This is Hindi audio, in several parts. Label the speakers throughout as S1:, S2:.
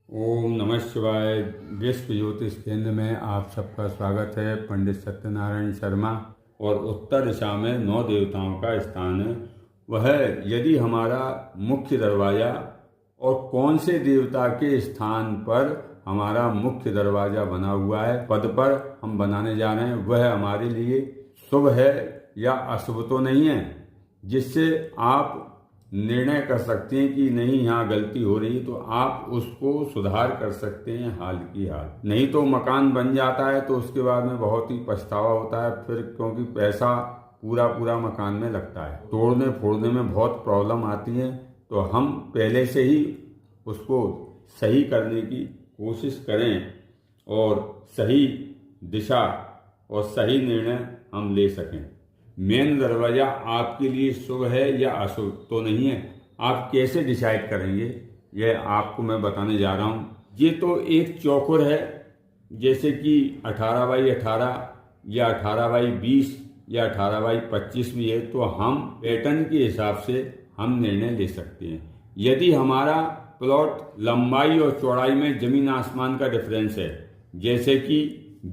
S1: ओम नमः शिवाय। विश्व ज्योतिष केंद्र में आप सबका स्वागत है। पंडित सत्यनारायण शर्मा। और उत्तर दिशा में 9 देवताओं का स्थान है। वह यदि हमारा मुख्य दरवाजा और कौन से देवता के स्थान पर हमारा मुख्य दरवाजा बना हुआ है, पद पर हम बनाने जा रहे हैं, वह हमारे लिए शुभ है या अशुभ तो नहीं है, जिससे आप निर्णय कर सकते हैं कि नहीं यहाँ गलती हो रही, तो आप उसको सुधार कर सकते हैं हाल की हाल। नहीं तो मकान बन जाता है तो उसके बाद में बहुत ही पछतावा होता है फिर, क्योंकि पैसा पूरा मकान में लगता है। तोड़ने फोड़ने में बहुत प्रॉब्लम आती है। तो हम पहले से ही उसको सही करने की कोशिश करें और सही दिशा और सही निर्णय हम ले सकें। मेन दरवाजा आपके लिए शुभ है या अशुभ तो नहीं है, आप कैसे डिसाइड करेंगे, यह आपको मैं बताने जा रहा हूँ। ये तो एक चौखुर है, जैसे कि 18x18 या 18x20 या 18x25 भी है, तो हम पैटर्न के हिसाब से हम निर्णय ले सकते हैं। यदि हमारा प्लॉट लंबाई और चौड़ाई में जमीन आसमान का डिफरेंस है, जैसे कि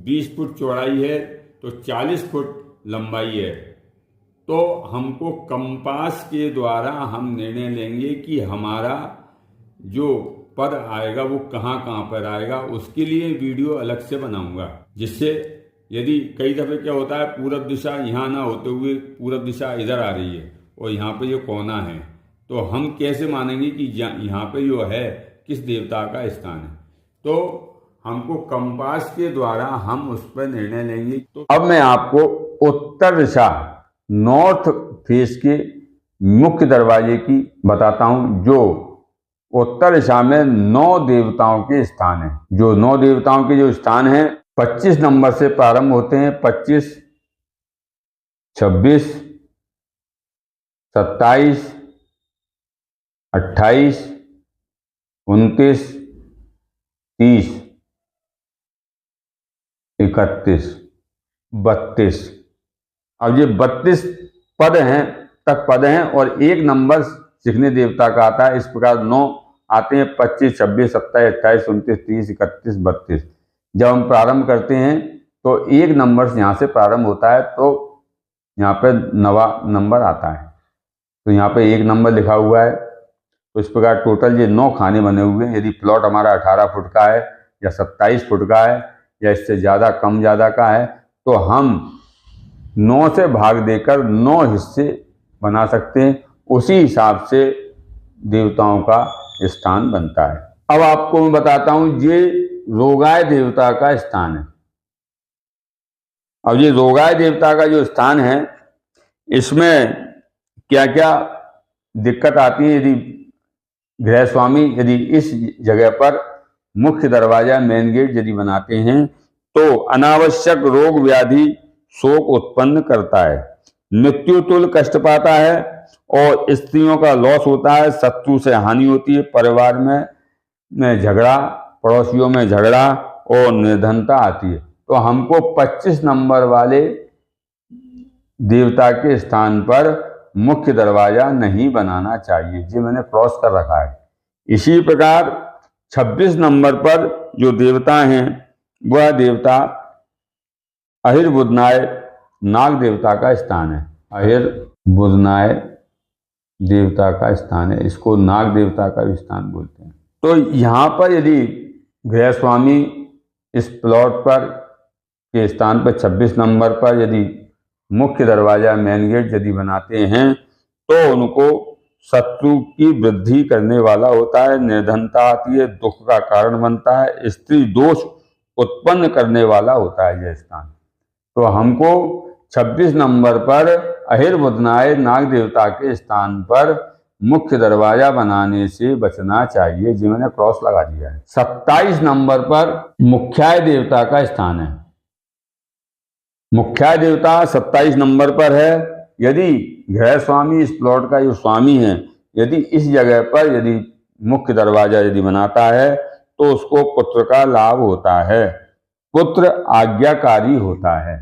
S1: 20 फुट चौड़ाई है तो 40 फुट लंबाई है, तो हमको कंपास के द्वारा हम निर्णय लेंगे कि हमारा जो पद आएगा वो कहाँ कहाँ पर आएगा। उसके लिए वीडियो अलग से बनाऊंगा, जिससे यदि कई दफ़े क्या होता है, पूरब दिशा यहाँ ना होते हुए पूरब दिशा इधर आ रही है और यहाँ पे जो कोना है, तो हम कैसे मानेंगे कि यहाँ पे जो है किस देवता का स्थान है। तो हमको कंपास के द्वारा हम उस पर निर्णय लेंगे। तो अब मैं आपको उत्तर दिशा नॉर्थ फेस के मुख्य दरवाजे की बताता हूं, जो उत्तर दिशा में 9 देवताओं के स्थान है। जो 9 देवताओं के जो स्थान हैं 25 नंबर से प्रारंभ होते हैं। 25, 26, 27, 28, 29, 30, 31, 32। अब ये 32 पद हैं और एक नंबर चिकने देवता का आता है। इस प्रकार 9 आते हैं, 25, 26, 27, 28, 29, 30, 31, 32। जब हम प्रारंभ करते हैं तो एक नंबर से यहाँ से प्रारंभ होता है, तो यहाँ पे 9वां नंबर आता है। तो यहाँ पे एक नंबर लिखा हुआ है। तो इस प्रकार टोटल ये 9 खाने बने हुए हैं। यदि प्लॉट हमारा 18 फुट का है या 27 फुट का है या इससे ज़्यादा कम ज़्यादा का है, तो हम 9 से भाग देकर 9 हिस्से बना सकते हैं। उसी हिसाब से देवताओं का स्थान बनता है। अब आपको मैं बताता हूं, ये रोगाय देवता का स्थान है। अब ये रोगाय देवता का जो स्थान है, इसमें क्या क्या दिक्कत आती है। यदि गृह स्वामी यदि इस जगह पर मुख्य दरवाजा मेन गेट यदि बनाते हैं, तो अनावश्यक रोग व्याधि शोक उत्पन्न करता है, मृत्यु तुल्य कष्ट पाता है और स्त्रियों का लॉस होता है, शत्रु से हानि होती है, परिवार में झगड़ा, पड़ोसियों में झगड़ा और निर्धनता आती है। तो हमको 25 नंबर वाले देवता के स्थान पर मुख्य दरवाजा नहीं बनाना चाहिए, जो मैंने क्रॉस कर रखा है। इसी प्रकार 26 नंबर पर जो देवता हैं, वह देवता अहिर बुधनाय नाग देवता का स्थान है। अहिर बुधनाय देवता का स्थान है, इसको नाग देवता का भी स्थान बोलते हैं। तो यहाँ पर यदि गृह स्वामी इस प्लॉट पर के स्थान पर 26 नंबर पर यदि मुख्य दरवाजा मेन गेट यदि बनाते हैं, तो उनको शत्रु की वृद्धि करने वाला होता है, निर्धनता आती है, दुख का कारण बनता है, स्त्री दोष उत्पन्न करने वाला होता है यह स्थान। तो हमको 26 नंबर पर अहिर बुधनाय नाग देवता के स्थान पर मुख्य दरवाजा बनाने से बचना चाहिए, जो मैंने क्रॉस लगा दिया है। 27 नंबर पर मुख्याय देवता का स्थान है। मुख्याय देवता 27 नंबर पर है। यदि गृह स्वामी इस प्लॉट का जो स्वामी है, यदि इस जगह पर यदि मुख्य दरवाजा यदि बनाता है, तो उसको पुत्र का लाभ होता है, पुत्र आज्ञाकारी होता है।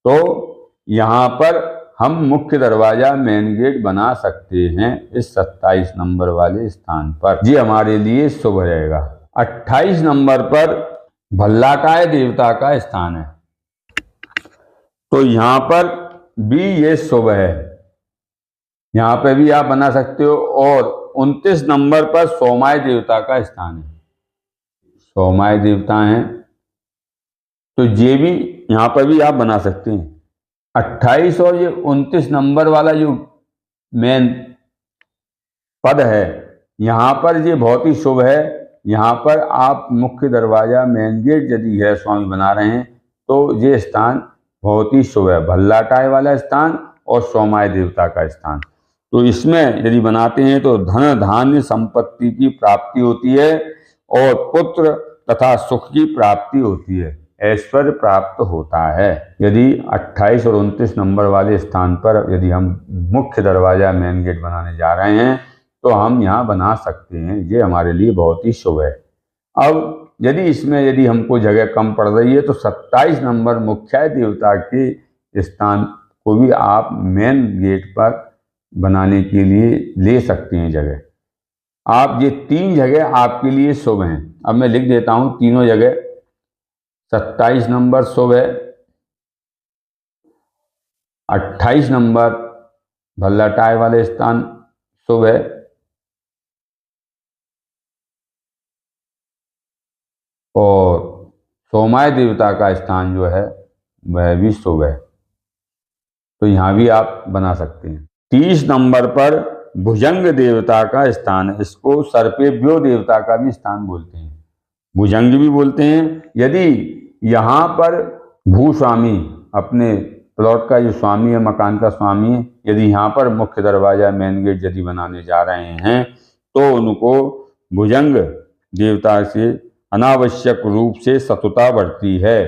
S1: तो यहाँ पर हम मुख्य दरवाजा मेन गेट बना सकते हैं इस 27 नंबर वाले स्थान पर। ये हमारे लिए शुभ रहेगा। 28 नंबर पर भल्लाकाय देवता का स्थान है, तो यहाँ पर भी ये शुभ है, यहाँ पे भी आप बना सकते हो। और 29 नंबर पर सोमाय देवता का स्थान है, सोमाय देवता हैं, तो ये भी यहाँ पर भी आप बना सकते हैं। 28 और ये 29 नंबर वाला जो मेन पद है, यहाँ पर ये बहुत ही शुभ है। यहाँ पर आप मुख्य दरवाजा मेन गेट यदि गृह स्वामी बना रहे हैं तो ये स्थान बहुत ही शुभ है, भल्लाटाय वाला स्थान और सोमाय देवता का स्थान। तो इसमें यदि बनाते हैं तो धन धान्य संपत्ति की प्राप्ति होती है और पुत्र तथा सुख की प्राप्ति होती है, ऐश्वर्य प्राप्त होता है। यदि 28 और 29 नंबर वाले स्थान पर यदि हम मुख्य दरवाजा मेन गेट बनाने जा रहे हैं तो हम यहाँ बना सकते हैं, ये हमारे लिए बहुत ही शुभ है। अब यदि हमको जगह कम पड़ रही है तो 27 नंबर मुख्य देवता के स्थान को भी आप मेन गेट पर बनाने के लिए ले सकते हैं जगह। आप ये 3 जगह आपके लिए शुभ हैं। अब मैं लिख देता हूँ तीनों जगह। 27 नंबर शुभ है, 28 नंबर भल्लाटाय वाले स्थान शुभ है, और सोमाय देवता का स्थान जो है वह भी शुभ है, तो यहाँ भी आप बना सकते हैं। 30 नंबर पर भुजंग देवता का स्थान है, इसको सर्पेभ्यो देवता का भी स्थान बोलते हैं, भुजंग भी बोलते हैं। यदि यहाँ पर भूस्वामी अपने प्लॉट का जो स्वामी है, मकान का स्वामी है, यदि यहाँ पर मुख्य दरवाजा मेन गेट यदि बनाने जा रहे हैं तो उनको भुजंग देवता से अनावश्यक रूप से शत्रुता बढ़ती है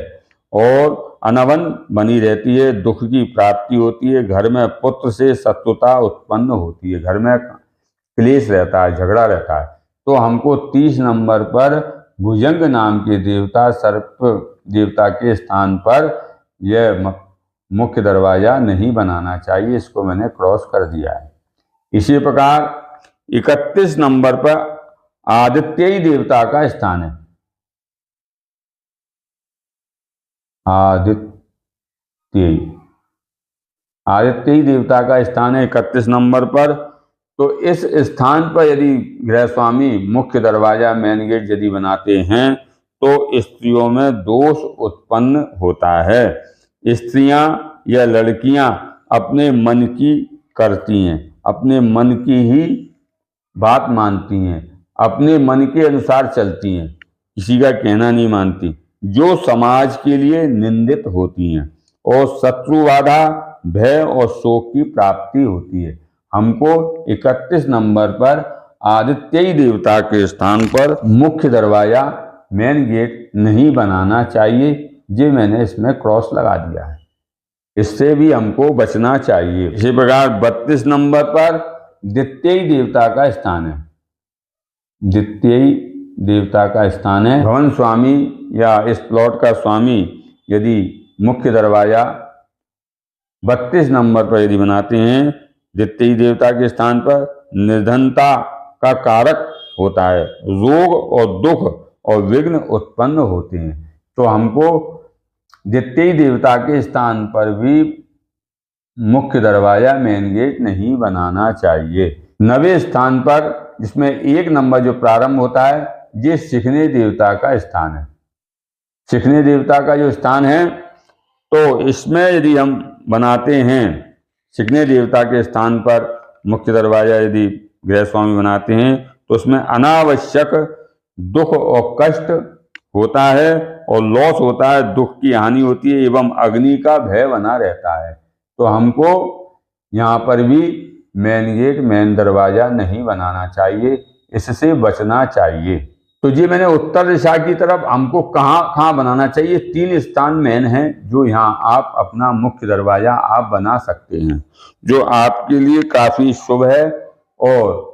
S1: और अनवन बनी रहती है, दुख की प्राप्ति होती है, घर में पुत्र से शत्रुता उत्पन्न होती है, घर में क्लेश रहता है, झगड़ा रहता है। तो हमको 30 नंबर पर भुजंग नाम के देवता सर्प देवता के स्थान पर यह मुख्य दरवाजा नहीं बनाना चाहिए, इसको मैंने क्रॉस कर दिया है। इसी प्रकार 31 नंबर पर आदित्ययी देवता का स्थान है, आदित्ययी देवता का स्थान है 31 नंबर पर। तो इस स्थान पर यदि गृह स्वामी मुख्य दरवाजा मेन गेट यदि बनाते हैं तो स्त्रियों में दोष उत्पन्न होता है। स्त्रियां या लड़कियां अपने मन की करती हैं, अपने मन की ही बात मानती हैं, अपने मन के अनुसार चलती हैं, किसी का कहना नहीं मानती, जो समाज के लिए निंदित होती हैं और शत्रुबाधा भय और शोक की प्राप्ति होती है। हमको 31 नंबर पर आदित्ययी देवता के स्थान पर मुख्य दरवाजा मेन गेट नहीं बनाना चाहिए, ये मैंने इसमें क्रॉस लगा दिया है, इससे भी हमको बचना चाहिए। इसी प्रकार 32 नंबर पर द्वितीय देवता का स्थान है, द्वितीय देवता का स्थान है। भवन स्वामी या इस प्लॉट का स्वामी यदि मुख्य दरवाजा 32 नंबर पर यदि बनाते हैं द्वितीय देवता के स्थान पर, निर्धनता का कारक होता है, रोग और दुख और विघ्न उत्पन्न होते हैं। तो हमको द्वितीय देवता के स्थान पर भी मुख्य दरवाजा मेन गेट नहीं बनाना चाहिए। 9वें स्थान पर जिसमें 1 नंबर जो प्रारंभ होता है, ये शिखने देवता का स्थान है। शिखने देवता का जो स्थान है तो इसमें यदि हम बनाते हैं शिखने देवता के स्थान पर मुख्य दरवाजा यदि गृह स्वामी बनाते हैं तो उसमें अनावश्यक दुख और कष्ट होता है और लॉस होता है, दुख की हानि होती है एवं अग्नि का भय बना रहता है। तो हमको यहाँ पर भी मेन गेट मेन दरवाजा नहीं बनाना चाहिए, इससे बचना चाहिए। तो ये मैंने उत्तर दिशा की तरफ हमको कहाँ बनाना चाहिए, 3 स्थान मेन हैं जो यहाँ आप अपना मुख्य दरवाजा आप बना सकते हैं, जो आपके लिए काफ़ी शुभ है। और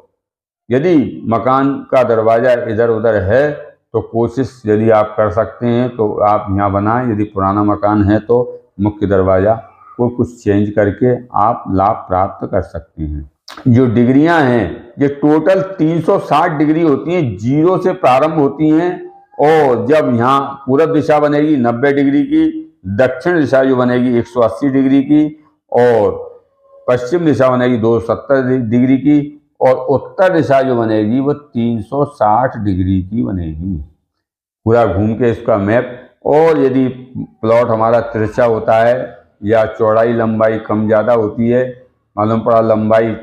S1: यदि मकान का दरवाजा इधर उधर है तो कोशिश यदि आप कर सकते हैं तो आप यहाँ बनाएं। यदि पुराना मकान है तो मुख्य दरवाजा को कुछ चेंज करके आप लाभ प्राप्त कर सकते हैं। जो डिग्रियां हैं ये टोटल 360 डिग्री होती हैं, जीरो से प्रारंभ होती हैं। और जब यहाँ पूरब दिशा बनेगी 90 डिग्री की, दक्षिण दिशा जो बनेगी 180 डिग्री की, और पश्चिम दिशा बनेगी 270 डिग्री की, और उत्तर दिशा जो बनेगी वो 360 डिग्री की बनेगी। पूरा घूम के इसका मैप। और यदि प्लॉट हमारा तिरछा होता है या चौड़ाई लंबाई कम ज़्यादा होती है, मालूम पड़ा लंबाई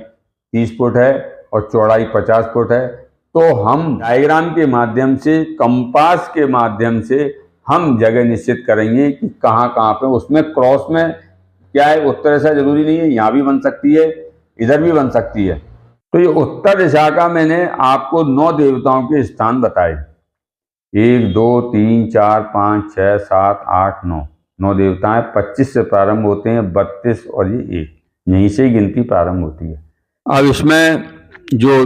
S1: 30 फुट है और चौड़ाई 50 फुट है, तो हम डायग्राम के माध्यम से, कंपास के माध्यम से हम जगह निश्चित करेंगे कि कहाँ कहाँ पे। उसमें क्रॉस में क्या है, उत्तर दिशा जरूरी नहीं है, यहाँ भी बन सकती है, इधर भी बन सकती है। तो ये उत्तर दिशा का मैंने आपको 9 देवताओं के स्थान बताए। 1 2 3 4 5 6 7 8 9 9 देवताएं 25 से प्रारंभ होते हैं, 32 और ये 1, यहीं से ही गिनती प्रारंभ होती है। अब इसमें जो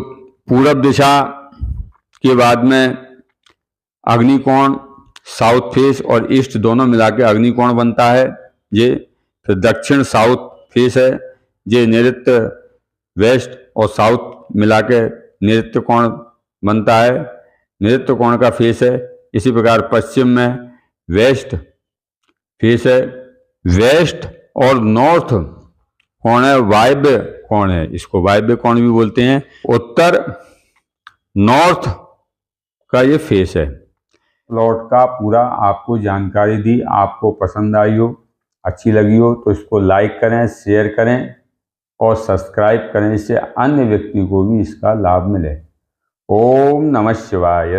S1: पूरब दिशा के बाद में अग्निकोण, साउथ फेस और ईस्ट दोनों मिला के अग्निकोण बनता है ये। फिर दक्षिण साउथ फेस है, ये नैऋत्य वेस्ट और साउथ मिला के नैऋत्य कोण बनता है, नैऋत्य कोण का फेस है। इसी प्रकार पश्चिम में वेस्ट फेस है, वेस्ट और नॉर्थ कोण है, वायव्य कोण है, इसको वायव्य कोण भी बोलते हैं। उत्तर नॉर्थ का ये फेस है। प्लॉट का पूरा आपको जानकारी दी, आपको पसंद आई हो, अच्छी लगी हो तो इसको लाइक करें, शेयर करें और सब्सक्राइब करें, इससे अन्य व्यक्ति को भी इसका लाभ मिले। ओम नमः शिवाय।